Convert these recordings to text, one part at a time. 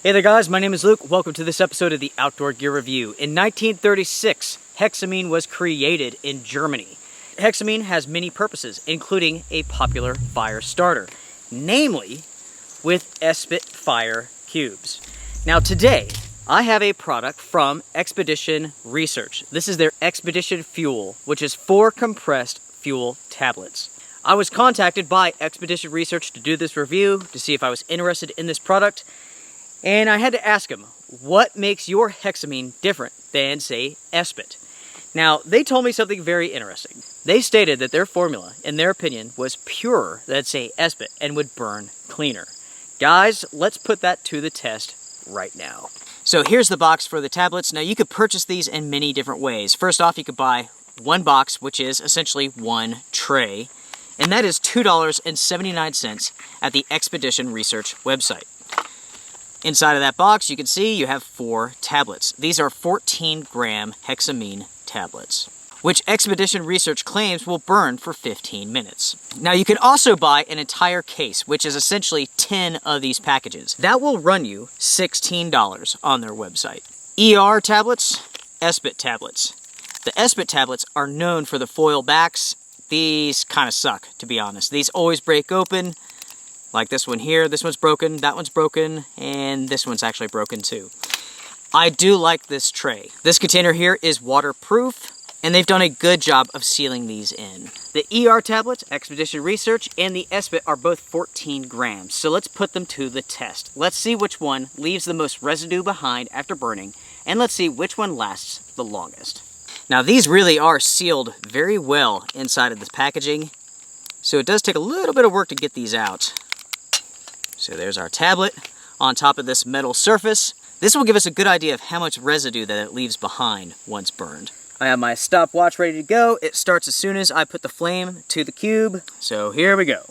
Hey there guys, my name is Luke. Welcome to this episode of the Outdoor Gear Review. In 1936, Hexamine was created in Germany. Hexamine has many purposes, including a popular fire starter, namely with Esbit fire cubes. Now today, I have a product from Expedition Research. This is their Expedition Fuel, which is 4 compressed fuel tablets. I was contacted by Expedition Research to do this review to see if I was interested in this product. And I had to ask him, what makes your Hexamine different than, say, Esbit? Now, they told me something very interesting. They stated that their formula, in their opinion, was purer than, say, Esbit and would burn cleaner. Guys, let's put that to the test right now. So here's the box for the tablets. Now, you could purchase these in many different ways. First off, you could buy one box, which is essentially one tray, and that is $2.79 at the Expedition Research website. Inside of that box, you can see you have 4 tablets. These are 14-gram Hexamine tablets, which Expedition Research claims will burn for 15 minutes. Now, you can also buy an entire case, which is essentially 10 of these packages. That will run you $16 on their website. ER tablets, Esbit tablets. The Esbit tablets are known for the foil backs. These kind of suck, to be honest. These always break open. Like this one here, this one's broken, that one's broken, and this one's actually broken too. I do like this tray. This container here is waterproof, and they've done a good job of sealing these in. The ER tablets, Expedition Research, and the Esbit are both 14 grams, so let's put them to the test. Let's see which one leaves the most residue behind after burning, and let's see which one lasts the longest. Now these really are sealed very well inside of this packaging, so it does take a little bit of work to get these out. So there's our tablet on top of this metal surface. This will give us a good idea of how much residue that it leaves behind once burned. I have my stopwatch ready to go. It starts as soon as I put the flame to the cube. So here we go.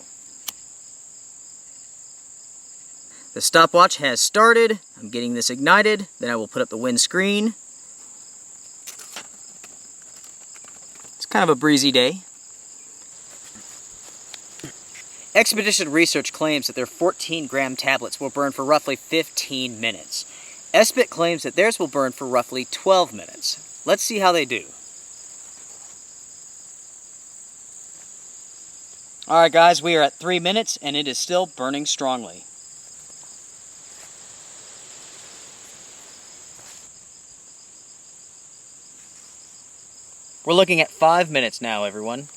The stopwatch has started. I'm getting this ignited. Then I will put up the windscreen. It's kind of a breezy day. Expedition Research claims that their 14-gram tablets will burn for roughly 15 minutes. Esbit claims that theirs will burn for roughly 12 minutes. Let's see how they do. Alright guys, we are at 3 minutes and it is still burning strongly. We're looking at 5 minutes now, everyone.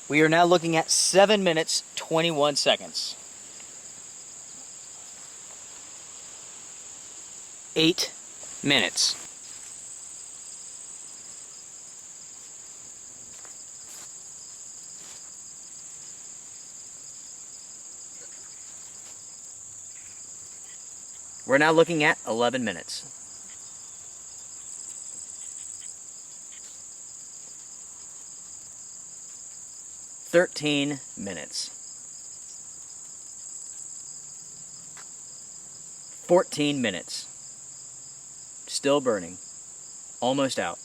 We are now looking at 7 minutes, 21 seconds. 8 minutes. We're now looking at 11 minutes. 13 minutes. 14 minutes. Still burning. Almost out.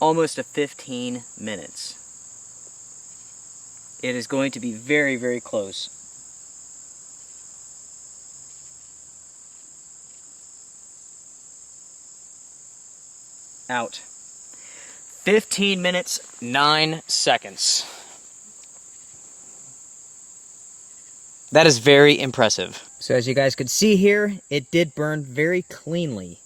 Almost to 15 minutes. It is going to be very, very close. Out. 15 minutes, 9 seconds. That is very impressive. So as you guys could see here, it did burn very cleanly.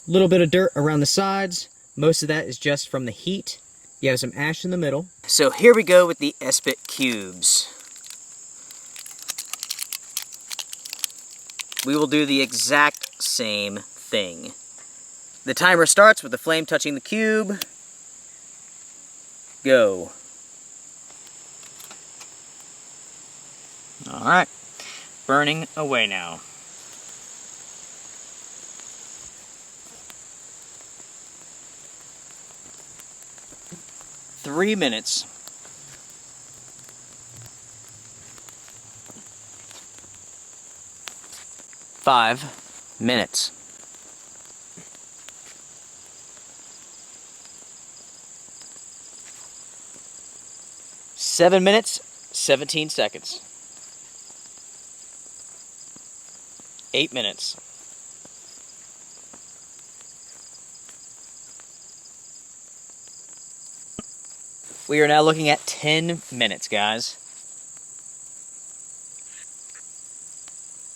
A little bit of dirt around the sides. Most of that is just from the heat. You have some ash in the middle. So here we go with the Esbit cubes. We will do the exact same thing. The timer starts with the flame touching the cube. Go. Alright, burning away now. Three minutes. 5 minutes. 7 minutes, 17 seconds. 8 minutes. We are now looking at 10 minutes, guys.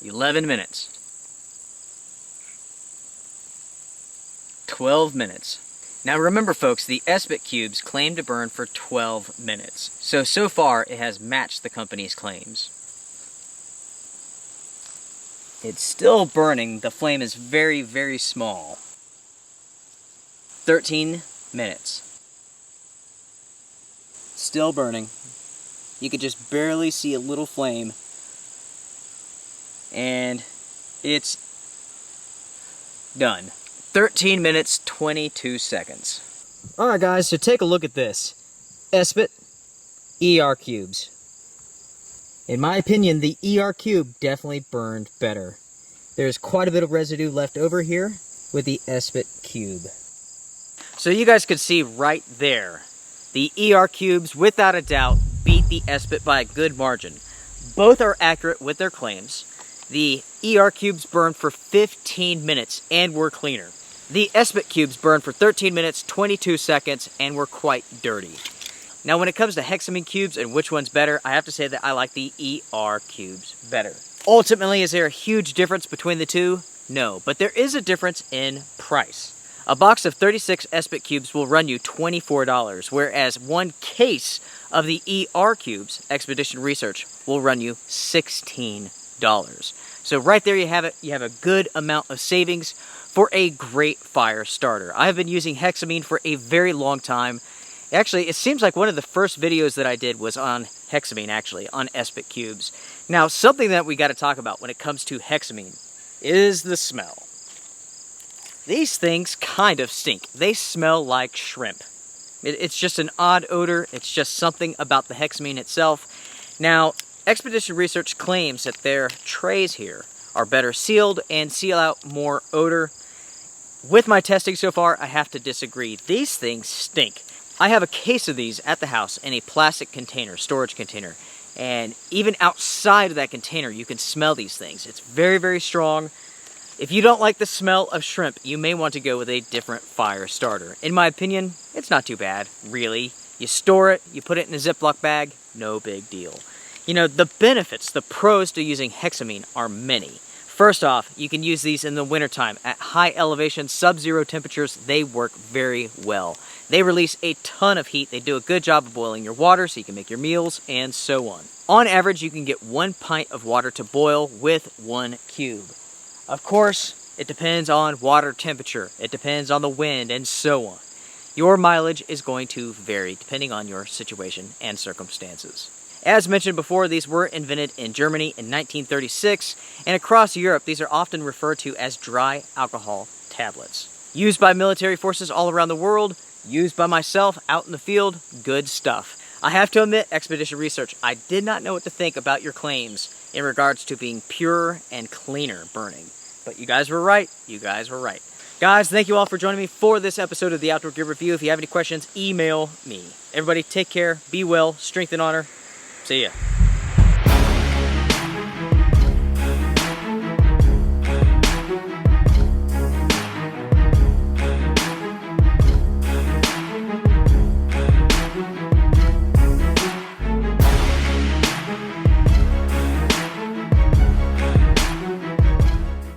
11 minutes. 12 minutes. Now remember folks, the Esbit cubes claim to burn for 12 minutes. So far it has matched the company's claims. It's still burning. The flame is very, very small. 13 minutes. Still burning. You could just barely see a little flame. And it's done. 13 minutes, 22 seconds. Alright guys, so take a look at this. Esbit ER cubes. In my opinion, the ER cube definitely burned better. There's quite a bit of residue left over here with the Esbit cube. So you guys could see right there, the ER cubes, without a doubt, beat the Esbit by a good margin. Both are accurate with their claims. The ER cubes burned for 15 minutes and were cleaner. The Esbit cubes burned for 13 minutes, 22 seconds, and were quite dirty. Now when it comes to Hexamine cubes and which one's better, I have to say that I like the ER cubes better. Ultimately, is there a huge difference between the two? No, but there is a difference in price. A box of 36 Esbit cubes will run you $24, whereas one case of the ER cubes, Expedition Research, will run you $16. So right there you have it. You have a good amount of savings for a great fire starter. I have been using Hexamine for a very long time. Actually, it seems like one of the first videos that I did was on Hexamine, actually, on Esbit cubes. Now, something that we got to talk about when it comes to Hexamine is the smell. These things kind of stink. They smell like shrimp. It's just an odd odor. It's just something about the Hexamine itself. Now, Expedition Research claims that their trays here are better sealed and seal out more odor. With my testing so far, I have to disagree. These things stink. I have a case of these at the house in a plastic container, storage container. And even outside of that container, you can smell these things. It's very, very strong. If you don't like the smell of shrimp, you may want to go with a different fire starter. In my opinion, it's not too bad, really. You store it, you put it in a Ziploc bag, no big deal. You know, the benefits, the pros to using Hexamine are many. First off, you can use these in the wintertime. At high elevation, sub-zero temperatures, they work very well. They release a ton of heat. They do a good job of boiling your water so you can make your meals and so on. On average, you can get 1 pint of water to boil with 1 cube. Of course, it depends on water temperature. It depends on the wind and so on. Your mileage is going to vary depending on your situation and circumstances. As mentioned before, these were invented in Germany in 1936, and across Europe, these are often referred to as dry alcohol tablets. Used by military forces all around the world, used by myself out in the field, good stuff. I have to admit, Expedition Research, I did not know what to think about your claims in regards to being purer and cleaner burning. But you guys were right. You guys were right. Guys, thank you all for joining me for this episode of the Outdoor Gear Review. If you have any questions, email me. Everybody, take care, be well, strength and honor. See ya.